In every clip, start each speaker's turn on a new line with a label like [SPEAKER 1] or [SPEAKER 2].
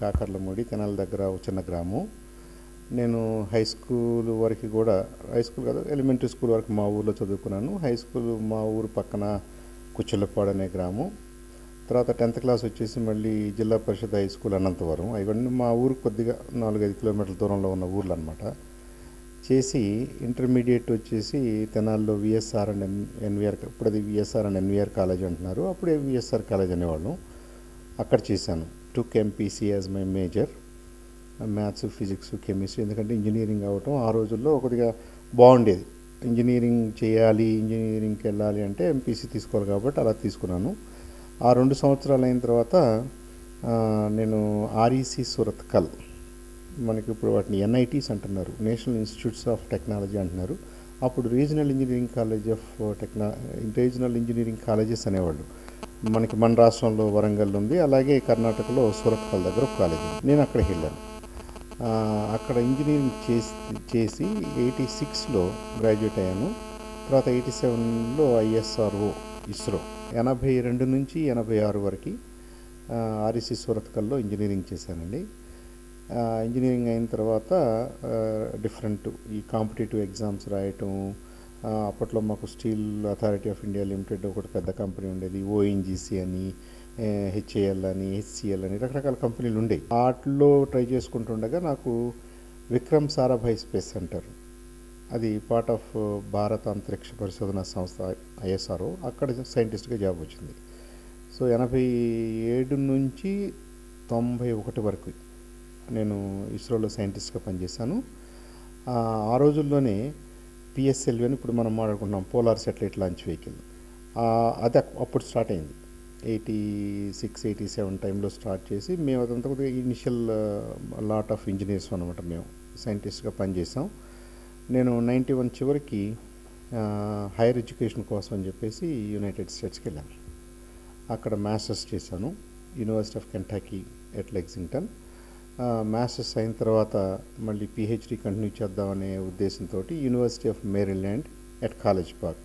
[SPEAKER 1] Kakarlamudi canal దగ్గర ఒక చిన్న గ్రామం. నేను హై స్కూల్ వరకు కూడా, హై స్కూల్ కాదు ఎలిమెంటరీ స్కూల్ వరకు మా ఊర్లో చదువుకున్నాను. హై స్కూల్ మా ఊరు పక్కన కుచ్చెలపాడు అనే గ్రామం. తర్వాత 10th క్లాస్ వచ్చేసి మళ్ళీ జిల్లా పరిషత్ హై స్కూల్ అనంతవరం. అవన్నీ మా ఊరు కొద్దిగా 4-5 కిలోమీటర్ల దూరంలో ఉన్న ఊర్లు అనమాట. చేసి ఇంటర్మీడియట్ వచ్చేసి తెనాల్లో విఎస్ఆర్ అండ్ ఎన్విఆర్, ఇప్పుడు అది విఎస్ఆర్ అండ్ ఎన్విఆర్ కాలేజ్ అంటున్నారు, అప్పుడే విఎస్ఆర్ కాలేజ్ అనేవాళ్ళం. అక్కడ చేశాను. Took MPC as my major, maths, physics, chemistry. ఎందుకంటే ఇంజనీరింగ్ అవ్వటం ఆ రోజుల్లో కొద్దిగా బాగుండేది. ఇంజనీరింగ్ చేయాలి, ఇంజనీరింగ్కి వెళ్ళాలి అంటే ఎంపీసీ తీసుకోవాలి కాబట్టి అలా తీసుకున్నాను. ఆ 2 సంవత్సరాలు అయిన తర్వాత నేను ఆర్ఈసీ సురత్కల్, మనకి ఇప్పుడు వాటిని ఎన్ఐటీస్ అంటున్నారు, నేషనల్ ఇన్స్టిట్యూట్స్ ఆఫ్ టెక్నాలజీ అంటున్నారు. అప్పుడు regional engineering college of regional engineering colleges అనేవాళ్ళు. మనకి మన రాష్ట్రంలో వరంగల్ ఉంది, అలాగే కర్ణాటకలో సురత్కల్ దగ్గర ఒక కాలేజ్ ఉంది. నేను అక్కడికి వెళ్ళాను. అక్కడ ఇంజనీరింగ్ చేసి 86లో గ్రాడ్యుయేట్ అయ్యాను. తర్వాత 87లో ఐఎస్ఆర్ఓ ఇస్రో, 82 నుంచి 86 వరకు ఆర్ఈసీ సురత్కల్లో ఇంజనీరింగ్ చేశానండి. ఇంజనీరింగ్ అయిన తర్వాత డిఫరెంట్ ఈ కాంపిటేటివ్ ఎగ్జామ్స్ రాయటం. అప్పట్లో మాకు steel authority of India limited ఒకటి పెద్ద కంపెనీ ఉండేది, ఓఎన్జీసీ అని, హెచ్ఏఎల్ అని, హెచ్సిఎల్ అని రకరకాల కంపెనీలు ఉండేవి. వాటిలో ట్రై చేసుకుంటుండగా నాకు విక్రమ్ సారాభాయ్ స్పేస్ సెంటర్, అది పార్ట్ ఆఫ్ భారత అంతరిక్ష పరిశోధన సంస్థ ఐఎస్ఆర్ఓ, అక్కడ సైంటిస్ట్గా జాబ్ వచ్చింది. సో 87 నుంచి 91 వరకు నేను ఇస్రోలో సైంటిస్ట్గా పనిచేశాను. ఆ రోజుల్లోనే పిఎస్ఎల్వి అని ఇప్పుడు మనం మాట్లాడుకుంటున్నాం, పోలార్ శాటిలైట్ లాంచ్ వెహికల్, అది అప్పుడు స్టార్ట్ అయింది. 86, 87 టైంలో స్టార్ట్ చేసి మేము అదంతా కొద్దిగా ఇనిషియల్ లాట్ ఆఫ్ ఇంజనీర్స్ అనమాట. మేము సైంటిస్ట్గా పనిచేసాం. నేను 91 చివరికి హైయర్ ఎడ్యుకేషన్ కోసం అని చెప్పేసి యునైటెడ్ స్టేట్స్కి వెళ్ళాను. అక్కడ మాస్టర్స్ చేశాను, university of Kentucky at Lexington. Masters అయిన తర్వాత మళ్ళీ పిహెచ్డి కంటిన్యూ చేద్దామనే ఉద్దేశంతో university of Maryland at College Park,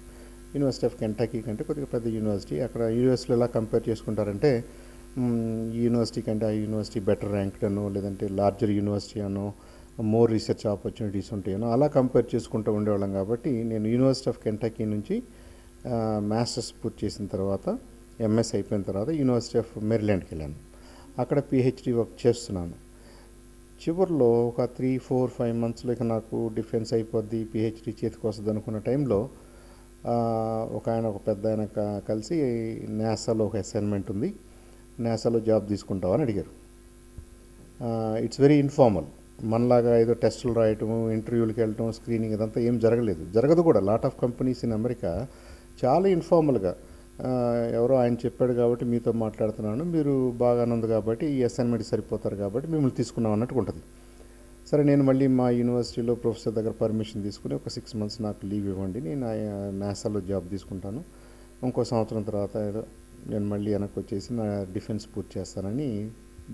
[SPEAKER 1] university of Kentucky కంటే కొద్దిగా పెద్ద యూనివర్సిటీ. అక్కడ యూఎస్లో ఎలా కంపేర్ చేసుకుంటారంటే ఈ యూనివర్సిటీ కంటే ఆ యూనివర్సిటీ బెటర్ ర్యాంక్డ్ అనో, లేదంటే లార్జర్ యూనివర్సిటీ అనో, మోర్ రీసెర్చ్ ఆపర్చునిటీస్ ఉంటాయనో అలా కంపేర్ చేసుకుంటూ ఉండేవాళ్ళం. కాబట్టి నేను యూనివర్సిటీ ఆఫ్ కెంటాకీ నుంచి మాస్టర్స్ పూర్తి చేసిన తర్వాత, ఎంఎస్ అయిపోయిన తర్వాత యూనివర్సిటీ ఆఫ్ మేరీల్యాండ్కి వెళ్ళాను. అక్కడ పిహెచ్డి వర్క్ చేస్తున్నాను. చివరిలో ఒక 3-4-5 మంత్స్లో ఇక నాకు డిఫెన్స్ అయిపోద్ది, పిహెచ్డి చేతికి వస్తుంది అనుకున్న టైంలో ఒక పెద్ద ఆయన కలిసి నాసాలో ఒక అసైన్మెంట్ ఉంది, నాసాలో జాబ్ తీసుకుంటావని అడిగారు. ఇట్స్ వెరీ ఇన్ఫార్మల్, మనలాగా ఏదో టెస్టులు రాయటం, ఇంటర్వ్యూలకు వెళ్ళటం, స్క్రీనింగ్ ఇదంతా ఏం జరగదు కూడా. Lot of companies in America చాలా ఇన్ఫార్మల్గా, ఎవరో ఆయన చెప్పాడు కాబట్టి మీతో మాట్లాడుతున్నాను, మీరు బాగా ఉంది కాబట్టి ఈ అసైన్మెంట్ సరిపోతారు కాబట్టి మిమ్మల్ని తీసుకున్నాం అన్నట్టు ఉంటుంది. సరే, నేను మళ్ళీ మా యూనివర్సిటీలో ప్రొఫెసర్ దగ్గర పర్మిషన్ తీసుకుని ఒక 6 మంత్స్ నాకు లీవ్ ఇవ్వండి, నేను నాసాలో జాబ్ తీసుకుంటాను, ఇంకో సంవత్సరం తర్వాత ఏదో నేను మళ్ళీ వెనక్కి వచ్చేసి నా డిఫెన్స్ పూర్తి చేస్తానని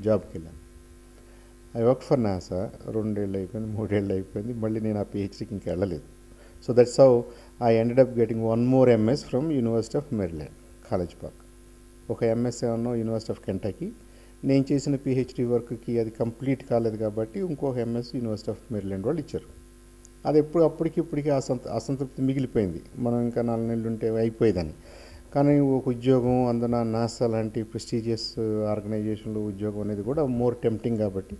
[SPEAKER 1] జాబ్కి వెళ్ళాను. I work for NASA. 2 ఏళ్ళు అయిపోయింది, 3 ఏళ్ళు అయిపోయింది, మళ్ళీ నేను ఆ పిహెచ్డీకి ఇంకా వెళ్ళలేదు. So that's how I ended up getting 1 more MS from university of Maryland college park. ఒక ఎంఎస్ ఏమన్నా యూనివర్సిటీ ఆఫ్ కెంటాకీ. నేను చేసిన పిహెచ్డీ వర్క్కి అది కంప్లీట్ కాలేదు కాబట్టి ఇంకొక ఎంఎస్ యూనివర్సిటీ ఆఫ్ మేరీల్యాండ్ వాళ్ళు ఇచ్చారు. అది అప్పటికిప్పటికీ అసంతృప్తి మిగిలిపోయింది. మనం ఇంకా 4 నెలలు ఉంటే అయిపోయేదని. కానీ ఒక ఉద్యోగం, అందున నాసా లాంటి ప్రెస్టీజియస్ ఆర్గనైజేషన్లో ఉద్యోగం అనేది కూడా మోర్ టెంప్టింగ్ కాబట్టి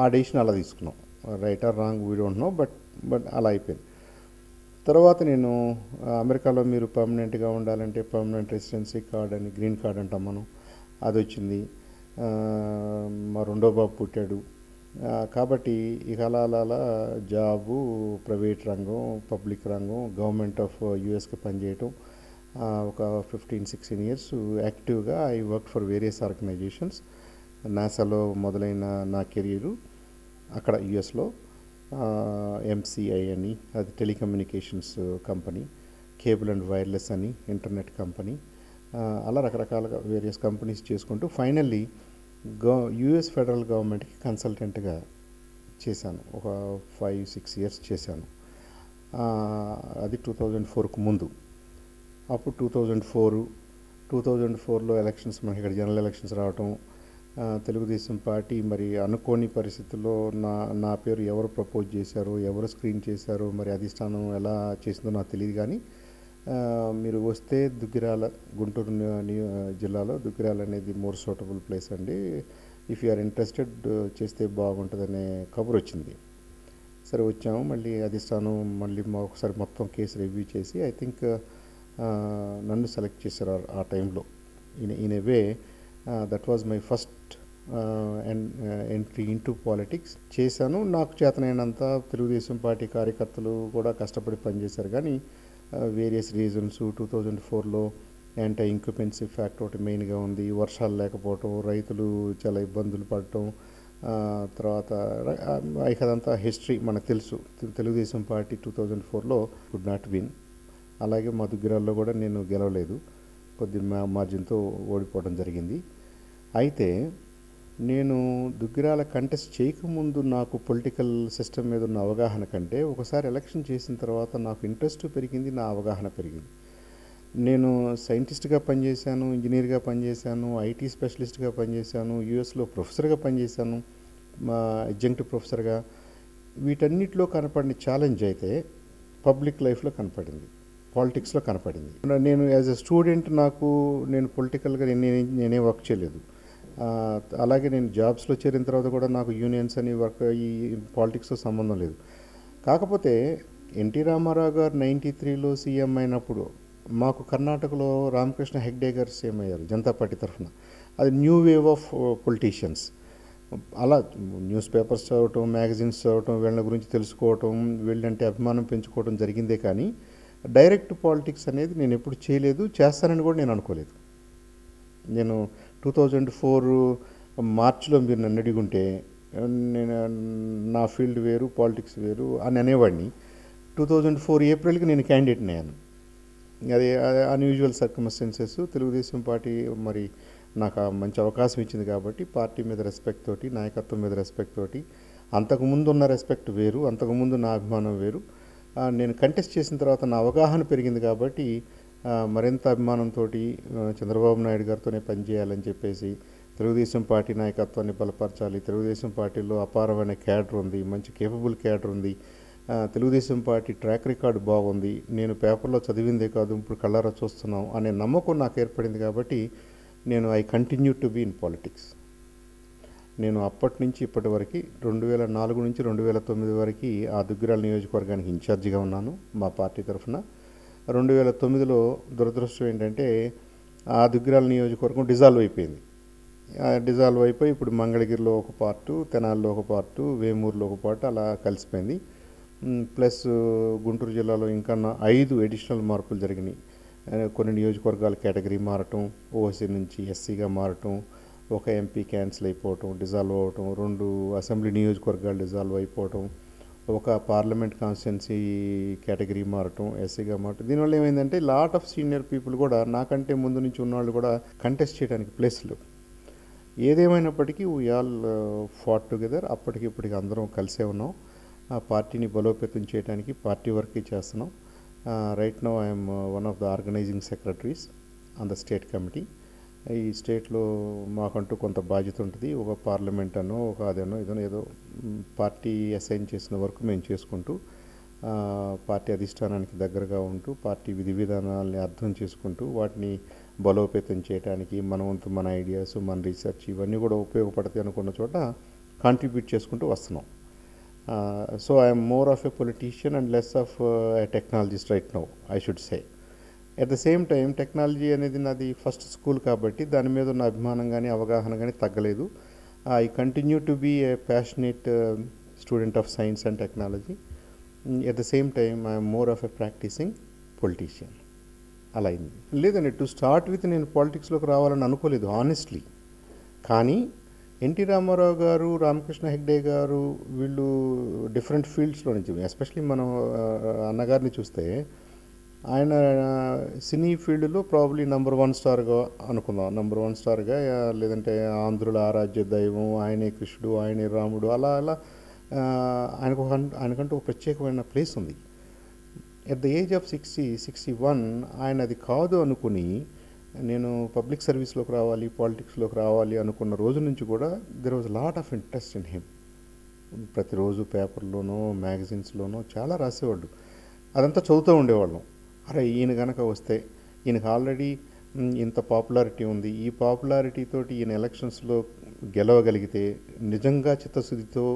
[SPEAKER 1] ఆ డెసిషన్ అలా తీసుకున్నాం. Right are wrong we don't know, but అలా అయిపోయింది. తర్వాత నేను అమెరికాలో మీరు పర్మనెంట్గా ఉండాలంటే పర్మనెంట్ రెసిడెన్సీ కార్డ్ అని, గ్రీన్ కార్డ్ అంటాం మనం, అది వచ్చింది. మా రెండో బాబు పుట్టాడు. కాబట్టి ఇక అలా జాబు, ప్రైవేట్ రంగం, పబ్లిక్ రంగం, గవర్నమెంట్ ఆఫ్ యూఎస్కి పనిచేయటం, ఒక 15-16 years యాక్టివ్గా I work for various organizations. నాసాలో మొదలైన నా కెరీరు అక్కడ యుఎస్లో ఎంసీఐ అని, అది telecommunications company, cable and wireless అని ఇంటర్నెట్ కంపెనీ, అలా రకరకాలుగా వేరియస్ కంపెనీస్ చేసుకుంటూ ఫైనల్లీ యుఎస్ ఫెడరల్ గవర్నమెంట్కి కన్సల్టెంట్గా చేశాను. ఒక 5-6 years చేశాను. అది 2004కు ముందు. అప్పుడు 2004లో ఎలక్షన్స్, మనకి ఇక్కడ జనరల్ ఎలక్షన్స్ రావటం, తెలుగుదేశం పార్టీ మరి అనుకోని పరిస్థితుల్లో నా పేరు ఎవరు ప్రపోజ్ చేశారో, ఎవరు స్క్రీన్ చేశారో, మరి అధిష్టానం ఎలా చేసిందో నాకు తెలియదు. కానీ మీరు వస్తే దుగ్గిరాల, గుంటూరు జిల్లాలో దుగ్గిరాల అనేది మోర్ సూటబుల్ ప్లేస్ అండి, ఇఫ్ యు ఆర్ ఇంట్రెస్టెడ్ చేస్తే బాగుంటుందనే కబురు వచ్చింది. సరే వచ్చాము. మళ్ళీ అధిష్టానం మళ్ళీ ఒకసారి మొత్తం కేసు రివ్యూ చేసి ఐ థింక్ నన్ను సెలెక్ట్ చేశారు ఆ టైంలో. In a way that was my first entry into politics. చేశాను. నాకు చేతనైనంత. తెలుగుదేశం పార్టీ కార్యకర్తలు కూడా కష్టపడి పనిచేశారు. కానీ వేరియస్ రీజన్స్ 2004లో యాంటీ ఇంక్యుపెన్సీ ఫ్యాక్ట్ ఒకటి మెయిన్గా ఉంది. వర్షాలు లేకపోవటం, రైతులు చాలా ఇబ్బందులు పడటం, తర్వాత అదంతా హిస్టరీ మనకు తెలుసు. తెలుగుదేశం పార్టీ 2004లో కుడ్ నాట్ విన్. అలాగే మా దుగ్గిరాల్లో కూడా నేను గెలవలేదు, కొద్ది మార్జిన్తో ఓడిపోవడం జరిగింది. అయితే నేను దుగ్గిరాల కంటెస్ట్ చేయకముందు నాకు పొలిటికల్ సిస్టమ్ మీద ఉన్న అవగాహన కంటే ఒకసారి ఎలక్షన్ చేసిన తర్వాత నాకు ఇంట్రెస్ట్ పెరిగింది, నా అవగాహన పెరిగింది. నేను సైంటిస్ట్గా పనిచేశాను, ఇంజనీర్గా పనిచేశాను, ఐటీ స్పెషలిస్ట్గా పనిచేశాను, యూఎస్లో ప్రొఫెసర్గా పనిచేశాను, మా అడ్జంక్ట్ ప్రొఫెసర్గా. వీటన్నిటిలో కనపడిన ఛాలెంజ్ అయితే పబ్లిక్ లైఫ్లో కనపడింది, పాలిటిక్స్లో కనపడింది. నేను యాజ్ ఎ స్టూడెంట్ నేను పొలిటికల్గా నేనే వర్క్ చేయలేదు. అలాగే నేను జాబ్స్లో చేరిన తర్వాత కూడా నాకు యూనియన్స్ అని ఈ పాలిటిక్స్తో సంబంధం లేదు. కాకపోతే ఎన్టీ రామారావు గారు 93లో సీఎం అయినప్పుడు మాకు కర్ణాటకలో రామకృష్ణ హెగ్డే గారు సీఎం అయ్యారు జనతా పార్టీ తరఫున. అది న్యూ వేవ్ ఆఫ్ పొలిటీషియన్స్. అలా న్యూస్ పేపర్స్ చదవటం, మ్యాగజైన్స్ చదవటం, వీళ్ళ గురించి తెలుసుకోవటం, వీళ్ళంటే అభిమానం పెంచుకోవటం జరిగిందే. కానీ డైరెక్ట్ పాలిటిక్స్ అనేది నేను ఎప్పుడు చేయలేదు, చేస్తానని కూడా నేను అనుకోలేదు. నేను 2004 మార్చిలో మీరు నన్ను అడిగుంటే నేను నా ఫీల్డ్ వేరు, పాలిటిక్స్ వేరు అని అనేవాడిని. 2004 ఏప్రిల్కి నేను క్యాండిడేట్ని అయ్యాను. అది అన్యూజువల్ సర్కమ్స్టెన్సెస్. తెలుగుదేశం పార్టీ మరి నాకు మంచి అవకాశం ఇచ్చింది కాబట్టి పార్టీ మీద రెస్పెక్ట్ తోటి, నాయకత్వం మీద రెస్పెక్ట్ తోటి, అంతకుముందు ఉన్న రెస్పెక్ట్ వేరు, అంతకుముందు నా అభిమానం వేరు. నేను కంటెస్ట్ చేసిన తర్వాత నా అవగాహన పెరిగింది కాబట్టి మరింత అభిమానంతో చంద్రబాబు నాయుడు గారితోనే పనిచేయాలని చెప్పేసి తెలుగుదేశం పార్టీ నాయకత్వాన్ని బలపరచాలి. తెలుగుదేశం పార్టీలో అపారమైన క్యాడర్ ఉంది, మంచి కేపబుల్ క్యాడర్ ఉంది. తెలుగుదేశం పార్టీ ట్రాక్ రికార్డు బాగుంది. నేను పేపర్లో చదివిందే కాదు, ఇప్పుడు కళ్ళారా చూస్తున్నాం అనే నమ్మకం నాకు ఏర్పడింది. కాబట్టి నేను I continue to be in politics. నేను అప్పటి నుంచి ఇప్పటి వరకు 2004 నుంచి 2009 వరకు ఆ దుగ్గిరాల నియోజకవర్గానికి ఇన్ఛార్జిగా ఉన్నాను మా పార్టీ తరఫున. 2009లో దురదృష్టం ఏంటంటే ఆ దుగ్గిరాల నియోజకవర్గం డిజాల్వ్ అయిపోయింది. డిజాల్వ్ అయిపోయి ఇప్పుడు మంగళగిరిలో ఒక పార్టు, తెనాలిలో ఒక పార్టు, వేమూరులో ఒక పార్టు అలా కలిసిపోయింది. ప్లస్ గుంటూరు జిల్లాలో ఇంకా 5 అడిషనల్ మార్పులు జరిగినాయి. కొన్ని నియోజకవర్గాల కేటగిరీ మారటం, ఓసీ నుంచి ఎస్సీగా మారటం, ఒక ఎంపీ క్యాన్సిల్ అయిపోవటం, డిజాల్వ్ అవ్వటం, 2 అసెంబ్లీ నియోజకవర్గాలు డిజాల్వ్ అయిపోవటం, ఒక పార్లమెంట్ కాన్స్టిట్యున్సీ కేటగిరీ మారటం, ఎస్సీగా మారటం. దీనివల్ల ఏమైందంటే లాట్ ఆఫ్ సీనియర్ పీపుల్ కూడా, నాకంటే ముందు నుంచి ఉన్నవాళ్ళు కూడా కంటెస్ట్ చేయడానికి ప్లేస్లు. ఏదేమైనప్పటికీ వీ ఆల్ ఫాట్ టుగెదర్. అప్పటికి ఇప్పటికి అందరం కలిసే ఉన్నాం. ఆ పార్టీని బలోపేతం చేయడానికి పార్టీ వర్క్ చేస్తున్నాం. Right now I'm one of the organizing secretaries on the state committee. ఈ స్టేట్లో మాకంటూ కొంత బాధ్యత ఉంటుంది. ఒక పార్లమెంట్ అనో, ఒక అదేనో ఇదనో ఏదో పార్టీ అసైన్ చేసిన వర్క్ మేము చేసుకుంటూ, పార్టీ అధిష్టానానికి దగ్గరగా ఉంటూ, పార్టీ విధి విధానాలని అర్థం చేసుకుంటూ, వాటిని బలోపేతం చేయడానికి మన వంతు, మన ఐడియాస్, మన రీసెర్చ్ ఇవన్నీ కూడా ఉపయోగపడతాయి అనుకున్న చోట కాంట్రిబ్యూట్ చేసుకుంటూ వస్తున్నాం. So I'm more of a politician and less of a technologist right now, I should say. At the same time technology అనేది నాది ఫస్ట్ స్కూల్ కాబట్టి దాని మీద ఉన్న అభిమానం కానీ అవగాహన కానీ తగ్గలేదు. I continue to be a passionate student of science and technology. At the same time I'm more of a practicing politician. అలా అయింది. లేదండి, టు స్టార్ట్ విత్ నేను పాలిటిక్స్లోకి రావాలని అనుకోలేదు ఆనెస్ట్లీ. కానీ ఎన్టీ రామారావు గారు, రామకృష్ణ హెగ్డే గారు వీళ్ళు డిఫరెంట్ ఫీల్డ్స్లో నుంచి, ఎస్పెషలీ మనం అన్నగారిని చూస్తే ఆయన సినీ ఫీల్డ్లో ప్రాబ్లీ నెంబర్ 1 స్టార్గా అనుకుందాం. నెంబర్ 1 స్టార్గా, లేదంటే ఆంధ్రుల ఆరాధ్య దైవం, ఆయనే కృష్ణుడు, ఆయనే రాముడు, అలా అలా ఆయనకంటూ ఒక ప్రత్యేకమైన ప్లేస్ ఉంది. ఎట్ ద ఏజ్ ఆఫ్ 61 ఆయన అది కాదు అనుకుని నేను పబ్లిక్ సర్వీస్లోకి రావాలి, పాలిటిక్స్లోకి రావాలి అనుకున్న రోజు నుంచి కూడా there was lot of interest in him. ప్రతిరోజు పేపర్లోనో మ్యాగజైన్స్లోనో చాలా రాసేవాళ్ళు. అదంతా చదువుతూ ఉండేవాళ్ళం. అరే ఈయన కనుక వస్తే, ఈయనకు ఆల్రెడీ ఇంత పాపులారిటీ ఉంది, ఈ పాపులారిటీ తోటి ఈయన ఎలక్షన్స్లో గెలవగలిగితే, నిజంగా చిత్తశుద్ధితో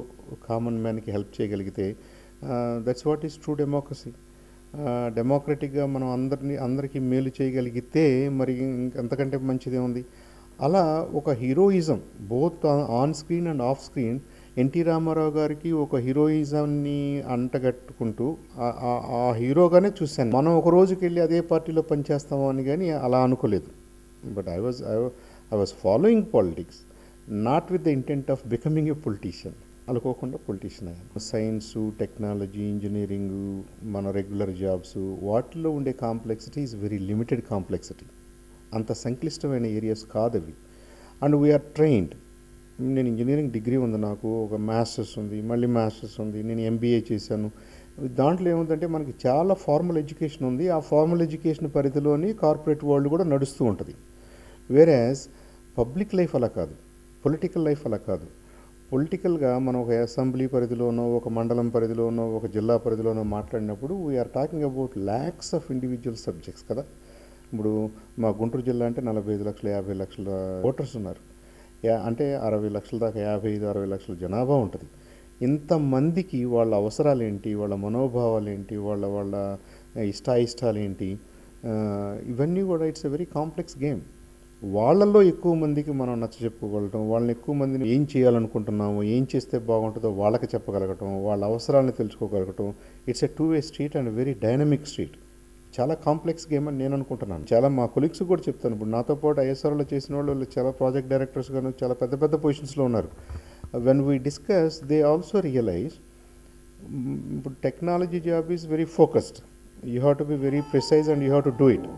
[SPEAKER 1] కామన్ మ్యాన్కి హెల్ప్ చేయగలిగితే, that's what is true democracy. డెమోక్రటిక్గా మనం అందరికీ మేలు చేయగలిగితే మరి అంతకంటే మంచిదే ఉంది. అలా ఒక heroism both on screen and off screen NT Ramarao గారికి ఒక హీరోయిజంని అంటగట్టుకుంటూ ఆ హీరోగానే చూశాను. మనం ఒక రోజుకి వెళ్ళి అదే పార్టీలో పనిచేస్తామో అని కానీ అలా అనుకోలేదు. But I was following politics not with the intent of becoming a politician. అనుకోకుండా పొలిటీషియన్ అయ్యాను. సైన్సు, టెక్నాలజీ, ఇంజనీరింగు, మన రెగ్యులర్ జాబ్స్, వాటిలో ఉండే complexity is very limited complexity. అంత సంక్లిష్టమైన ఏరియాస్ కాదవి. And we are trained. నేను ఇంజనీరింగ్ డిగ్రీ ఉంది, నాకు ఒక మాస్టర్స్ ఉంది, మళ్ళీ మాస్టర్స్ ఉంది, నేను ఎంబీఏ చేశాను. దాంట్లో ఏముందంటే మనకి చాలా ఫార్మల్ ఎడ్యుకేషన్ ఉంది. ఆ ఫార్మల్ ఎడ్యుకేషన్ పరిధిలోని కార్పొరేట్ వరల్డ్ కూడా నడుస్తూ ఉంటుంది. వేరేస్ పబ్లిక్ లైఫ్ అలా కాదు, పొలిటికల్ లైఫ్ అలా కాదు. పొలిటికల్గా మనం ఒక అసెంబ్లీ పరిధిలోనో, ఒక మండలం పరిధిలోనో, ఒక జిల్లా పరిధిలోనో మాట్లాడినప్పుడు we're talking about lakhs of individual subjects కదా. ఇప్పుడు మా గుంటూరు జిల్లా అంటే 45 లక్షల 50 లక్షల ఓటర్స్ ఉన్నారు. అంటే 60 లక్షల దాకా 55-60 లక్షల జనాభా ఉంటుంది. ఇంతమందికి వాళ్ళ అవసరాలు ఏంటి, వాళ్ళ మనోభావాలు ఏంటి, వాళ్ళ ఇష్టాయిష్టాలు ఏంటి, ఇవన్నీ కూడా it's a very complex game. వాళ్ళల్లో ఎక్కువ మందికి మనం నచ్చ చెప్పుకోగలగటం, వాళ్ళని ఎక్కువ మందిని ఏం చేయాలనుకుంటున్నామో, ఏం చేస్తే బాగుంటుందో వాళ్ళకి చెప్పగలగటం, వాళ్ళ అవసరాలను తెలుసుకోగలగటం. It's a 2-way street and very dynamic street. చాలా కాంప్లెక్స్ గేమ్ అని నేను అనుకుంటున్నాను. చాలా మా కొలీగ్స్ కూడా చెప్తాను. ఇప్పుడు నాతో పాటు ఐఎస్ఆర్లో చేసిన వాళ్ళు చాలా ప్రాజెక్ట్ డైరెక్టర్స్ గాను చాలా పెద్ద పెద్ద పొజిషన్స్లో ఉన్నారు. When we discuss they also realize ఇప్పుడు technology job is very focused. You have to be very precise and you have to do it.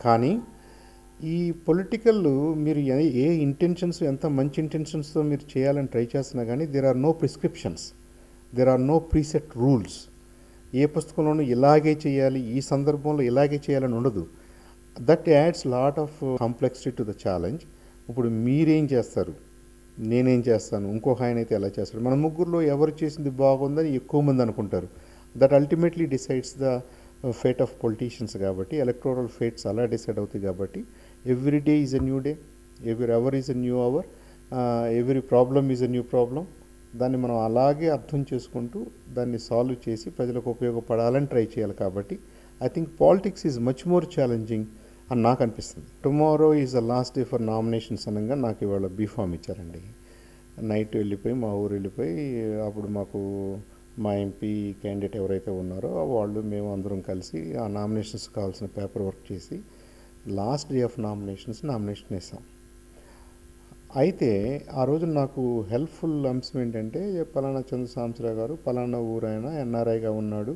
[SPEAKER 1] కానీ ఈ పొలిటికల్ మీరు ఏ ఇంటెన్షన్స్, ఎంత మంచి ఇంటెన్షన్స్తో మీరు చేయాలని ట్రై చేస్తున్నా కానీ there are no prescriptions, there are no preset rules. ఏ పుస్తకంలోనూ ఇలాగే చేయాలి, ఈ సందర్భంలో ఇలాగే చేయాలని ఉండదు. That adds lot of complexity to the challenge. ఇప్పుడు మీరేం చేస్తారు, నేనేం చేస్తాను, ఇంకొక ఆయన అయితే ఎలా చేస్తాడు, మన ముగ్గురులో ఎవరు చేసింది బాగుందని ఎక్కువ మంది అనుకుంటారు. That ultimately decides the fate of politicians. కాబట్టి ఎలక్టోరల్ ఫేట్స్ అలా డిసైడ్ అవుతాయి. కాబట్టి every day is a new day, every hour is a new hour, every problem is a new problem. దాన్ని మనం అలాగే అర్థం చేసుకుంటూ దాన్ని సాల్వ్ చేసి ప్రజలకు ఉపయోగపడాలని ట్రై చేయాలి. కాబట్టి I think politics is much more challenging అని నాకు అనిపిస్తుంది. Tomorrow is the last day for nominations అనగా నాకు ఇవాళ బీఫామ్ ఇచ్చారండి. నైట్ వెళ్ళిపోయి మా ఊరు వెళ్ళిపోయి అప్పుడు మాకు మా ఎంపీ క్యాండిడేట్ ఎవరైతే ఉన్నారో వాళ్ళు మేము అందరం కలిసి ఆ నామినేషన్స్ కావాల్సిన పేపర్ వర్క్ చేసి లాస్ట్ డే ఆఫ్ నామినేషన్ వేసాం. అయితే ఆ రోజు నాకు హెల్ప్ఫుల్ అంశం ఏంటంటే పలానా చంద్ర సాంబశివరావు గారు పలానా ఊరైనా ఎన్ఆర్ఐగా ఉన్నాడు.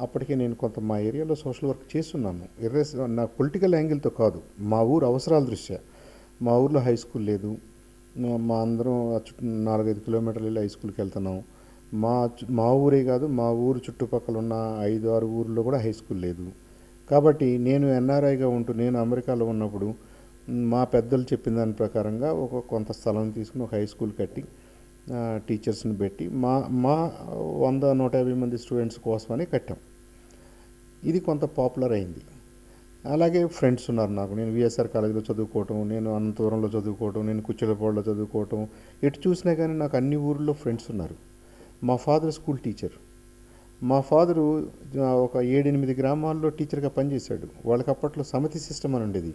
[SPEAKER 1] అప్పటికే నేను కొంత మా ఏరియాలో సోషల్ వర్క్ చేస్తున్నాను. నాకు పొలిటికల్ యాంగిల్తో కాదు, మా ఊరు అవసరాల దృష్ట్యా. మా ఊర్లో హై స్కూల్ లేదు, మా అందరం 4-5 కిలోమీటర్లు వెళ్ళి హై స్కూల్కి వెళ్తున్నాం. మా ఊరే కాదు, మా ఊరు చుట్టుపక్కల ఉన్న 5-6 ఊర్లో కూడా హై స్కూల్ లేదు. కాబట్టి నేను ఎన్ఆర్ఐగా ఉంటూ నేను అమెరికాలో ఉన్నప్పుడు మా పెద్దలు చెప్పిన దాని ప్రకారంగా కొంత స్థలం తీసుకుని ఒక హై స్కూల్ కట్టి టీచర్స్ని పెట్టి మా 100-150 మంది స్టూడెంట్స్ కోసమని కట్టాం. ఇది కొంత పాపులర్ అయింది. అలాగే ఫ్రెండ్స్ ఉన్నారు నాకు. నేను విఎస్ఆర్ కాలేజీలో చదువుకోవటం, నేను అనంతపురంలో చదువుకోవటం, నేను కుచ్చెలపాడులో చదువుకోవటం, ఎటు చూసినా కానీ నాకు అన్ని ఊర్లో ఫ్రెండ్స్ ఉన్నారు. మా ఫాదర్ స్కూల్ టీచర్. మా ఫాదరు ఒక 7-8 గ్రామాల్లో టీచర్గా పనిచేశాడు. వాళ్ళకి అప్పట్లో సమితి సిస్టమ్ అని ఉండేది.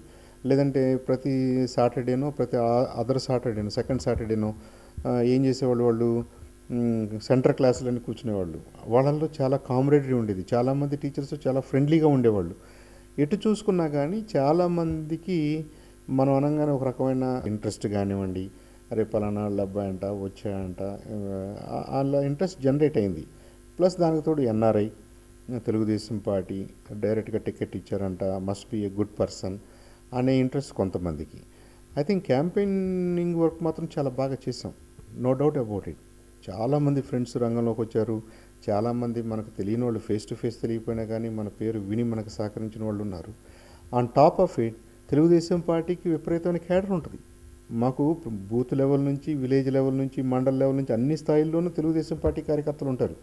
[SPEAKER 1] లేదంటే ప్రతి సాటర్డేనో ప్రతి అదర్ సాటర్డేనో సెకండ్ సాటర్డేనో ఏం చేసేవాళ్ళు, వాళ్ళు సెంటర్ క్లాసులని కూర్చునేవాళ్ళు. వాళ్ళల్లో చాలా కామ్రేడరీ ఉండేది. చాలామంది టీచర్స్ చాలా ఫ్రెండ్లీగా ఉండేవాళ్ళు. ఎటు చూసుకున్నా కానీ చాలామందికి మనం అనగానే ఒక రకమైన ఇంట్రెస్ట్ కానివ్వండి, అరే పలానా వాళ్ళ అబ్బాయి అంట వచ్చాయంట, అలా ఇంట్రెస్ట్ జనరేట్ అయింది. ప్లస్ దానికి తోడు ఎన్ఆర్ఐ, తెలుగుదేశం పార్టీ, డైరెక్ట్గా టికెట్ ఇచ్చారంట, must be a good person అనే ఇంట్రెస్ట్ కొంతమందికి. ఐ థింక్ క్యాంపెయినింగ్ వర్క్ మాత్రం చాలా బాగా చేసాం, నో డౌట్ అబౌట్ ఇట్. చాలామంది ఫ్రెండ్స్ రంగంలోకి వచ్చారు. చాలామంది మనకు తెలియని వాళ్ళు ఫేస్ టు ఫేస్ తెలియకపోయినా కానీ మన పేరు విని మనకు సహకరించిన వాళ్ళు ఉన్నారు. On top of it Telugu Desam పార్టీకి విపరీతమైన కేడర్ ఉంటుంది. మాకు బూత్ లెవెల్ నుంచి, విలేజ్ లెవెల్ నుంచి, మండల్ లెవెల్ నుంచి అన్ని స్థాయిల్లోనూ తెలుగుదేశం పార్టీ కార్యకర్తలు ఉంటారు.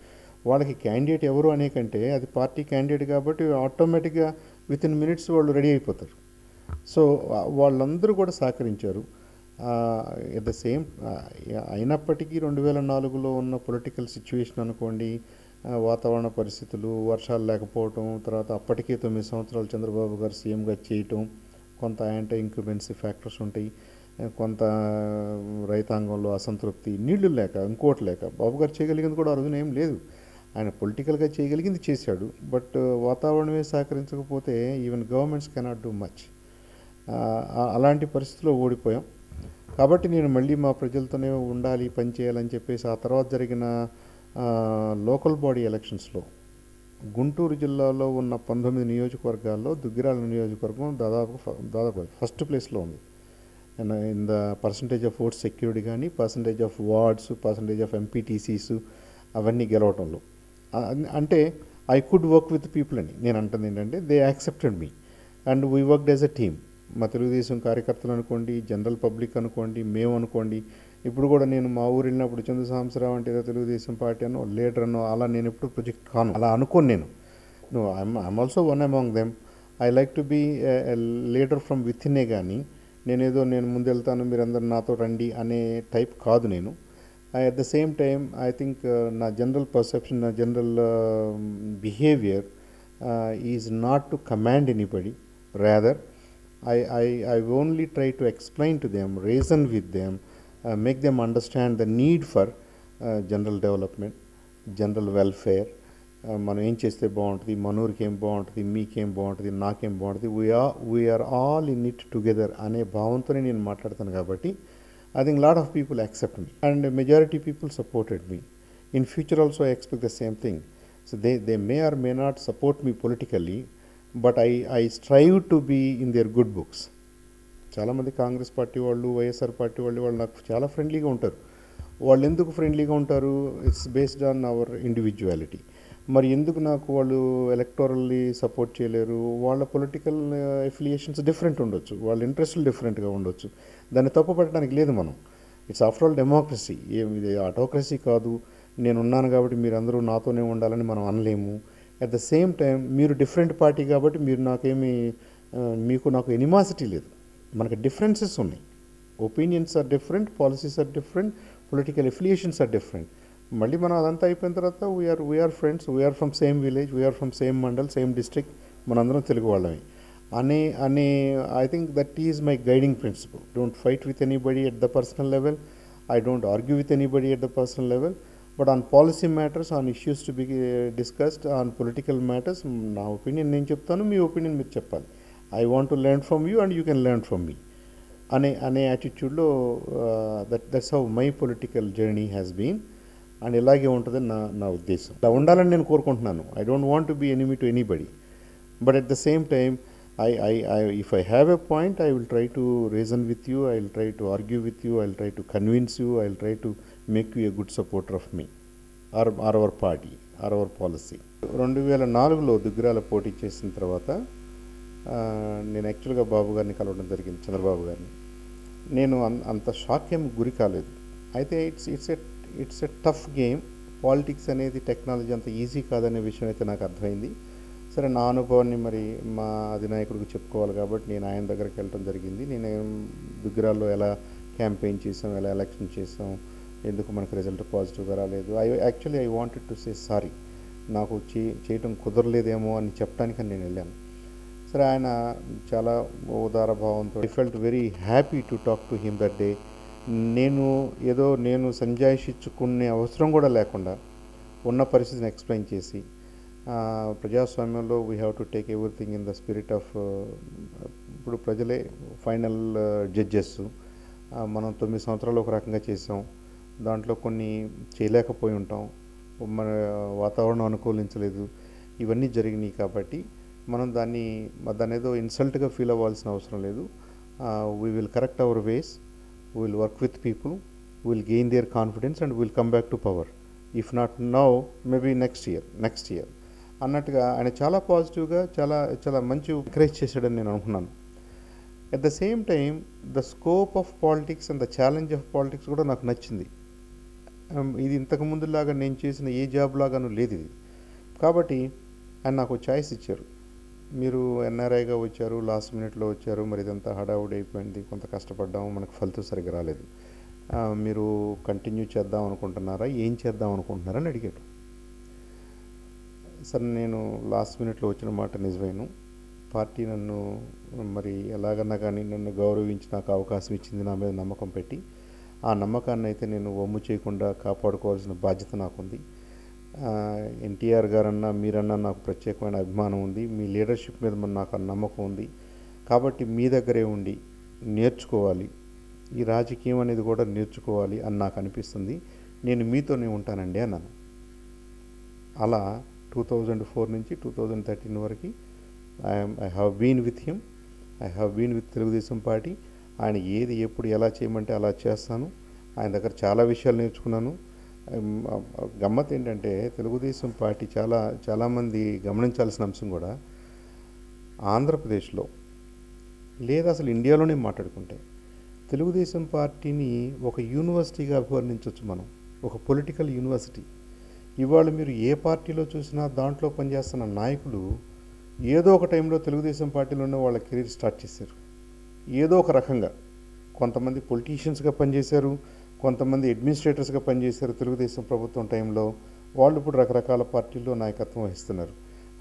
[SPEAKER 1] వాళ్ళకి క్యాండిడేట్ ఎవరు అనే కంటే అది పార్టీ క్యాండిడేట్ కాబట్టి ఆటోమేటిక్గా విత్ ఇన్ మినిట్స్ వాళ్ళు రెడీ అయిపోతారు. సో వాళ్ళందరూ కూడా సహకరించారు. ఎట్ ద సేమ్ అయినప్పటికీ 2004లో ఉన్న పొలిటికల్ సిచ్యువేషన్ అనుకోండి, వాతావరణ పరిస్థితులు, వర్షాలు లేకపోవటం, తర్వాత అప్పటికే 9 సంవత్సరాలు చంద్రబాబు గారు సీఎంగా చేయటం, కొంత యాంటీ ఇంక్యుబెన్సీ ఫ్యాక్టర్స్ ఉంటాయి, కొంత రైతాంగంలో అసంతృప్తి, నీళ్లు లేక, ఇంకోటి లేక. బాబు గారు చేయగలిగింది కూడా ఆ రోజున ఏం లేదు. ఆయన పొలిటికల్గా చేయగలిగింది చేశాడు. బట్ వాతావరణమే సహకరించకపోతే even governments cannot do much. అలాంటి పరిస్థితిలో ఓడిపోయాం. కాబట్టి నేను మళ్ళీ మా ప్రజలతోనే ఉండాలి, పనిచేయాలని చెప్పేసి ఆ తర్వాత జరిగిన లోకల్ బాడీ ఎలక్షన్స్లో గుంటూరు జిల్లాలో ఉన్న 19 నియోజకవర్గాల్లో దుగ్గిరాల నియోజకవర్గం దాదాపు ఫస్ట్ ప్లేస్లో ఉంది. In the percentage of votes secured కానీ, percentage of wards, percentage of MPTCs అవన్నీ గెలవటంలో. అంటే I could work with people అని నేను అంటుంది ఏంటంటే they accepted me and we worked as a team. మా తెలుగుదేశం కార్యకర్తలు అనుకోండి, జనరల్ పబ్లిక్ అనుకోండి, మేము అనుకోండి. ఇప్పుడు కూడా నేను మా ఊరు వెళ్ళినప్పుడు చంద్ర సాంబశివరావు అంటే ఏదో తెలుగుదేశం పార్టీ అనో లీడర్ అనో అలా నేను ఎప్పుడు ప్రొజెక్ట్ కాను, అలా అనుకోను నేను. I'm also one among them. I like to be leader from within a. కానీ నేను ముందు వెళ్తాను, మీరందరూ నాతో రండి అనే టైప్ కాదు నేను. At the same time I think నా జనరల్ పర్సెప్షన్, నా general behaviour is not to command anybody. Rather I only try to explain to them, reason with them, make them understand the need for general development, general welfare. మనం ఏం చేస్తే బాగుంటుంది, మనూరికి ఏం బాగుంటుంది, మీకేం బాగుంటుంది, నాకేం బాగుంటుంది, we're all in it together అనే భావంతోనే నేను మాట్లాడతాను. కాబట్టి I think lot of people accept me and majority people supported me. In future also I expect the same thing. So they may or may not support me politically, but I strive to be in their good books. చాలామంది Congress party వాళ్ళు, YSR party వాళ్ళు నాకు చాలా ఫ్రెండ్లీగా ఉంటారు. వాళ్ళు ఎందుకు ఫ్రెండ్లీగా ఉంటారు? It's based on hour individuality. మరి ఎందుకు నాకు వాళ్ళు ఎలక్టోరల్లీ సపోర్ట్ చేయలేరు? వాళ్ళ పొలిటికల్ ఎఫిలియేషన్స్ డిఫరెంట్ ఉండొచ్చు, వాళ్ళ ఇంట్రెస్ట్లు డిఫరెంట్గా ఉండొచ్చు. దాన్ని తప్పుపట్టడానికి లేదు మనం. It's after all democracy. ఇది ఆటోక్రసీ కాదు. నేనున్నాను కాబట్టి మీరందరూ నాతోనే ఉండాలని మనం అనలేము. అట్ ద సేమ్ టైం మీరు డిఫరెంట్ పార్టీ కాబట్టి మీకు నాకు ఎనిమాసిటీ లేదు. మనకు డిఫరెన్సెస్ ఉన్నాయి. Opinions are different, policies are different, political affiliations are different. మళ్ళీ మనం అదంతా అయిపోయిన తర్వాత we're friends, we're from same village, we're from same mandal, same district, మనందరం తెలుగు వాళ్ళమే అనే I think that is my guiding principal. Don't fight with anybody at the personal level. I don't argue with anybody at the personal level, but on policy matters, on issues to be discussed, on political matters, నా opinion నేను చెప్తాను, మీ opinion మీరు చెప్పాలి. I want to learn from you and you can learn from me అనే యాటిట్యూడ్లో that's how my political journey has been. And ఇలాగే ఉంటుందని నా ఉద్దేశం. ఇలా ఉండాలని నేను కోరుకుంటున్నాను. I don't want to be enemy to anybody, but at the same time if I have a point, I will try to reason with you, I will try to argue with you, I will try to convince you, I will try to make you a good supporter of me or our party or our policy. 2004లో దుగ్గిరాల పోటీ చేసిన తర్వాత నేను యాక్చువల్గా బాబు గారిని కలవడం జరిగింది, చంద్రబాబు గారిని. నేను అంత షాక్ ఏం గురి కాలేదు. అయితే it's a tough game. Politics అనేది టెక్నాలజీ అంత ఈజీ కాదనే విషయం అయితే నాకు అర్థమైంది. సరే, నా అనుభవాన్ని మరి మా అధినాయకుడికి చెప్పుకోవాలి కాబట్టి నేను ఆయన దగ్గరికి వెళ్ళడం జరిగింది. నేను దుగ్గిరాల్లో ఎలా క్యాంపెయిన్ చేసాం, ఎలా ఎలక్షన్ చేసాం, ఎందుకు మనకు రిజల్ట్ పాజిటివ్గా రాలేదు, I wanted to say sorry, నాకు చేయటం కుదరలేదేమో అని చెప్పడానికి నేను వెళ్ళాను. సరే, ఆయన చాలా ఉదార భావంతో I felt very happy to talk to him that day. నేను సంజాయిషించుకునే అవసరం కూడా లేకుండా ఉన్న పరిస్థితిని ఎక్స్ప్లెయిన్ చేసి, ప్రజాస్వామ్యంలో we have to take everything in the spirit of, ఇప్పుడు ప్రజలే ఫైనల్ జడ్జెస్. మనం 9 సంవత్సరాలు ఒక రకంగా చేసాం, దాంట్లో కొన్ని చేయలేకపోయి ఉంటాం, మన వాతావరణం అనుకూలించలేదు, ఇవన్నీ జరిగినాయి. కాబట్టి మనం దాన్ని ఏదో ఇన్సల్ట్గా ఫీల్ అవ్వాల్సిన అవసరం లేదు. We will correct hour ways, we will work with people will gain their confidence and will come back to power. If not now, maybe next year అన్నట్టుగా ఆయన చాలా పాజిటివ్గా చాలా చాలా మంచి ఎంకరేజ్ చేశాడని నేను అనుకున్నాను. At the same time the scope of politics and the challenge of politics కూడా నాకు నచ్చింది. ఇది ఇంతకు ముందులాగా నేను చేసిన ఏ జాబ్ లాగాను లేదు ఇది. కాబట్టి ఆయన నాకు చాయిస్ ఇచ్చారు. మీరు ఎన్ఆర్ఐగా వచ్చారు, లాస్ట్ మినిట్లో వచ్చారు, మరి ఇదంతా హడావుడి అయిపోయింది, కొంత కష్టపడ్డాము, మనకు ఫలితం సరిగ్గా రాలేదు, మీరు కంటిన్యూ చేద్దాం అనుకుంటున్నారా, ఏం చేద్దాం అనుకుంటున్నారా అని అడిగాడు. సరే, నేను లాస్ట్ మినిట్లో వచ్చిన మాట నిజమేను. పార్టీ నన్ను మరి ఎలాగన్నా కానీ నన్ను గౌరవించి నాకు అవకాశం ఇచ్చింది, నా మీద నమ్మకం పెట్టి. ఆ నమ్మకాన్ని అయితే నేను వమ్ము చేయకుండా కాపాడుకోవాల్సిన బాధ్యత నాకుంది. ఎన్టీఆర్ గారన్నా మీరన్నా నాకు ప్రత్యేకమైన అభిమానం ఉంది, మీ లీడర్షిప్ మీద నాకు నమ్మకం ఉంది. కాబట్టి మీ దగ్గరే ఉండి నేర్చుకోవాలి, ఈ రాజకీయం అనేది కూడా నేర్చుకోవాలి అని నాకు అనిపిస్తుంది. నేను మీతోనే ఉంటానండి అన్నాను. అలా 2004 నుంచి 2013 వరకు I have been with him, I have been with Telugu Desam party. ఆయన ఏది ఎప్పుడు ఎలా చేయమంటే అలా చేస్తాను. ఆయన దగ్గర చాలా విషయాలు నేర్చుకున్నాను. గమ్మత్ ఏంటంటే తెలుగుదేశం పార్టీ చాలామంది గమనించాల్సిన అంశం కూడా, ఆంధ్రప్రదేశ్లో లేదా అసలు ఇండియాలోనే మాట్లాడుకుంటే తెలుగుదేశం పార్టీని ఒక యూనివర్సిటీగా అభివర్ణించవచ్చు మనం, ఒక పొలిటికల్ యూనివర్సిటీ. ఇవాళ మీరు ఏ పార్టీలో చూసినా దాంట్లో పనిచేస్తున్న నాయకులు ఏదో ఒక టైంలో తెలుగుదేశం పార్టీలోనే వాళ్ళ కెరీర్ స్టార్ట్ చేశారు. ఏదో ఒక రకంగా కొంతమంది పొలిటీషియన్స్గా పనిచేశారు, కొంతమంది అడ్మినిస్ట్రేటర్స్గా పనిచేశారు తెలుగుదేశం ప్రభుత్వం టైంలో. వాళ్ళు ఇప్పుడు రకరకాల పార్టీల్లో నాయకత్వం వహిస్తున్నారు.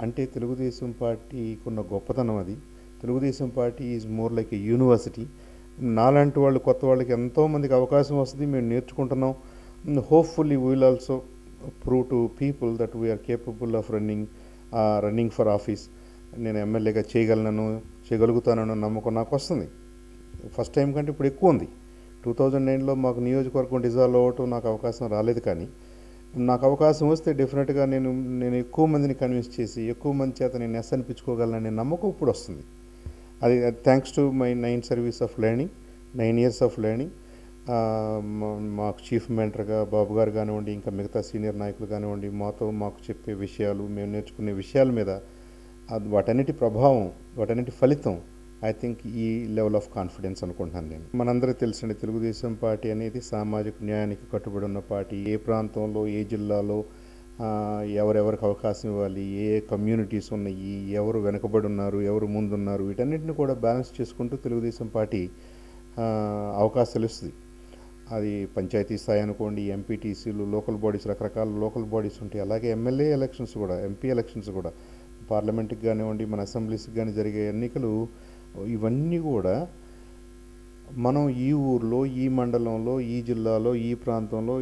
[SPEAKER 1] అంటే తెలుగుదేశం పార్టీకి ఉన్న గొప్పతనం అది. Telugu Desam party is more like a university. నాలాంటి వాళ్ళు, కొత్త వాళ్ళకి ఎంతోమందికి అవకాశం వస్తుంది, మేము నేర్చుకుంటున్నాం. Hopefully we will also prove to people that we're capable of running for office. నేను ఎమ్మెల్యేగా చేయగలుగుతానన్న నమ్మకం నాకు వస్తుంది. ఫస్ట్ టైం కంటే ఇప్పుడు ఎక్కువ ఉంది. 2009లో మాకు నియోజకవర్గం డిజాల్వ్ అవ్వటం నాకు అవకాశం రాలేదు, కానీ నాకు అవకాశం వస్తే డెఫినెట్గా నేను ఎక్కువ మందిని కన్విన్స్ చేసి ఎక్కువ మంది చేత నేను ఎస్ అనిపించుకోగలననే నమ్మకం ఇప్పుడు వస్తుంది. అది thanks to my 9 years of learning. మాకు చీఫ్ మెంటర్గా బాబు గారు కానివ్వండి, ఇంకా మిగతా సీనియర్ నాయకులు కానివ్వండి, మాకు చెప్పే విషయాలు, మేము నేర్చుకునే విషయాల మీద వాటన్నిటి ప్రభావం, వాటన్నిటి ఫలితం ఐ థింక్ ఈ లెవెల్ ఆఫ్ కాన్ఫిడెన్స్ అనుకుంటున్నాను నేను. మనందరికీ తెలిసిన తెలుగుదేశం పార్టీ అనేది సామాజిక న్యాయానికి కట్టుబడి ఉన్న పార్టీ. ఏ ప్రాంతంలో, ఏ జిల్లాలో ఎవరెవరికి అవకాశం ఇవ్వాలి, ఏ కమ్యూనిటీస్ ఉన్నాయి, ఎవరు వెనుకబడి ఉన్నారు, ఎవరు ముందున్నారు, వీటన్నిటిని కూడా బ్యాలెన్స్ చేసుకుంటూ తెలుగుదేశం పార్టీ అవకాశాలు ఇస్తుంది. అది పంచాయతీ స్థాయి అనుకోండి, ఎంపీటీసీలు, లోకల్ బాడీస్, రకరకాల లోకల్ బాడీస్ ఉంటాయి. అలాగే ఎమ్మెల్యే ఎలక్షన్స్ కూడా, ఎంపీ ఎలక్షన్స్ కూడా, పార్లమెంట్కి కానివ్వండి, మన అసెంబ్లీస్కి కానీ జరిగే ఎన్నికలు, ఇవన్నీ కూడా మనం ఈ ఊర్లో, ఈ మండలంలో, ఈ జిల్లాలో, ఈ ప్రాంతంలో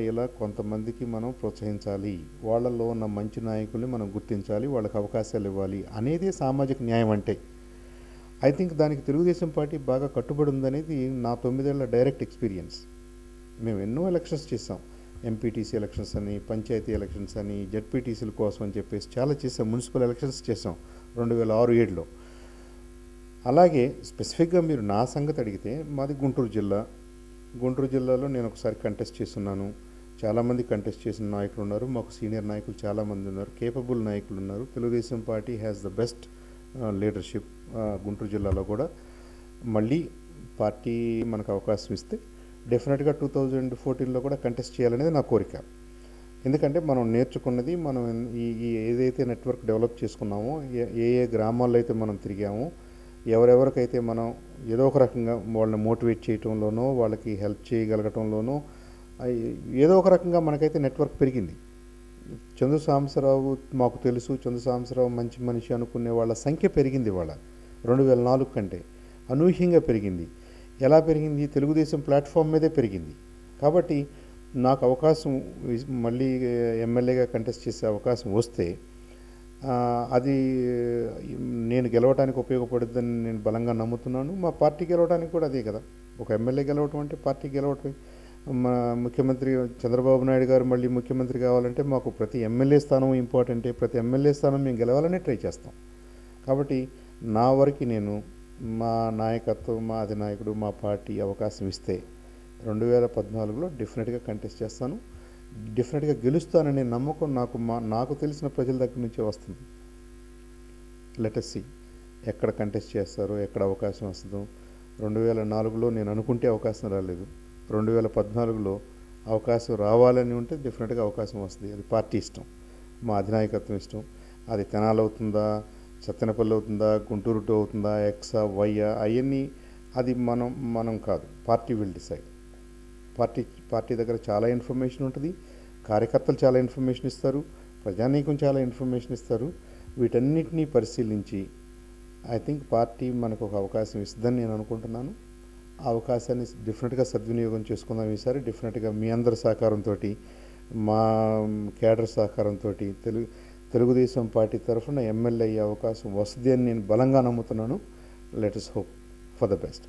[SPEAKER 1] ఇలా కొంతమందికి మనం ప్రోత్సహించాలి, వాళ్ళల్లో ఉన్న మంచి నాయకుల్ని మనం గుర్తించాలి, వాళ్ళకి అవకాశాలు ఇవ్వాలి అనేది సామాజిక న్యాయం అంటే. ఐ థింక్ దానికి తెలుగుదేశం పార్టీ బాగా కట్టుబడి ఉందనేది నా 9 ఏళ్ల డైరెక్ట్ ఎక్స్పీరియన్స్. మేము ఎన్నో ఎలక్షన్స్ చేసాం, ఎంపీటీసీ ఎలక్షన్స్ అని, పంచాయతీ ఎలక్షన్స్ అని, జెడ్పీటీసీల కోసం అని చెప్పేసి చాలా చేసాం. మున్సిపల్ ఎలక్షన్స్ చేసాం 2006-7లో. అలాగే స్పెసిఫిక్గా మీరు నా సంగతి అడిగితే, మాది గుంటూరు జిల్లా. గుంటూరు జిల్లాలో నేను ఒకసారి కంటెస్ట్ చేస్తున్నాను. చాలామంది కంటెస్ట్ చేసిన నాయకులు ఉన్నారు, మాకు సీనియర్ నాయకులు చాలామంది ఉన్నారు, కేపబుల్ నాయకులు ఉన్నారు. Telugu Desam party has the best leadership Guntur జిల్లాలో కూడా. మళ్ళీ పార్టీ మనకు అవకాశం ఇస్తే డెఫినెట్గా 2014లో కూడా కంటెస్ట్ చేయాలనేది నా కోరిక. ఎందుకంటే మనం నేర్చుకున్నది, మనం ఏదైతే నెట్వర్క్ డెవలప్ చేసుకున్నామో, ఏ గ్రామాల్లో అయితే మనం తిరిగామో, ఎవరెవరికైతే మనం ఏదో ఒక రకంగా వాళ్ళని మోటివేట్ చేయటంలోనో, వాళ్ళకి హెల్ప్ చేయగలగటంలోనో, ఏదో ఒక రకంగా మనకైతే నెట్వర్క్ పెరిగింది. చందు సాంబశివరావు మాకు తెలుసు, చందు సాంబశివరావు మంచి మనిషి అనుకునే వాళ్ళ సంఖ్య పెరిగింది. వాళ్ళ 2004 కంటే అనూహ్యంగా పెరిగింది. ఎలా పెరిగింది? తెలుగుదేశం ప్లాట్ఫామ్ మీదే పెరిగింది. కాబట్టి నాకు అవకాశం, మళ్ళీ ఎమ్మెల్యేగా కంటెస్ట్ చేసే అవకాశం వస్తే అది నేను గెలవడానికి ఉపయోగపడుతుందని నేను బలంగా నమ్ముతున్నాను. మా పార్టీ గెలవడానికి కూడా అదే కదా. ఒక ఎమ్మెల్యే గెలవటం అంటే పార్టీ గెలవటం. మా ముఖ్యమంత్రి చంద్రబాబు నాయుడు గారు మళ్ళీ ముఖ్యమంత్రి కావాలంటే మాకు ప్రతి ఎమ్మెల్యే స్థానం ఇంపార్టెంటే. ప్రతి ఎమ్మెల్యే స్థానం మేము గెలవాలనే ట్రై చేస్తాం. కాబట్టి నా వరకు నేను, మా నాయకత్వం, మా అధినాయకుడు, మా పార్టీ అవకాశం ఇస్తే 2014లో డెఫినెట్గా కంటెస్ట్ చేస్తాను. డెఫినెట్గా గెలుస్తాననే నమ్మకం నాకు తెలిసిన ప్రజల దగ్గర నుంచే వస్తుంది. లెట్ us సీ ఎక్కడ కంటెస్ట్ చేస్తారో, ఎక్కడ అవకాశం వస్తుందో. 2004లో నేను అనుకుంటే అవకాశం రాలేదు. 2014లో అవకాశం రావాలని ఉంటే డెఫినెట్గా అవకాశం వస్తుంది. అది పార్టీ ఇష్టం, మా అధినాయకత్వం ఇష్టం. అది తెనాలి అవుతుందా, సత్తెనపల్లి అవుతుందా, గుంటూరు టు అవుతుందా, ఎక్సా వైయా, అవన్నీ అది మనం కాదు, పార్టీ విల్ డిసైడ్. పార్టీ దగ్గర చాలా ఇన్ఫర్మేషన్ ఉంటుంది, కార్యకర్తలు చాలా ఇన్ఫర్మేషన్ ఇస్తారు, ప్రజానీకం చాలా ఇన్ఫర్మేషన్ ఇస్తారు. వీటన్నిటినీ పరిశీలించి ఐ థింక్ పార్టీ మనకు ఒక అవకాశం ఇస్తుందని నేను అనుకుంటున్నాను. ఆ అవకాశాన్ని డెఫినెట్గా సద్వినియోగం చేసుకుందాం ఈసారి. డెఫినెట్గా మీ అందరి సహకారంతో, మా క్యాడర్ సహకారంతో తెలుగుదేశం పార్టీ తరఫున ఎమ్మెల్యే అయ్యే అవకాశం వస్తుంది అని నేను బలంగా నమ్ముతున్నాను. Let us hope for the best.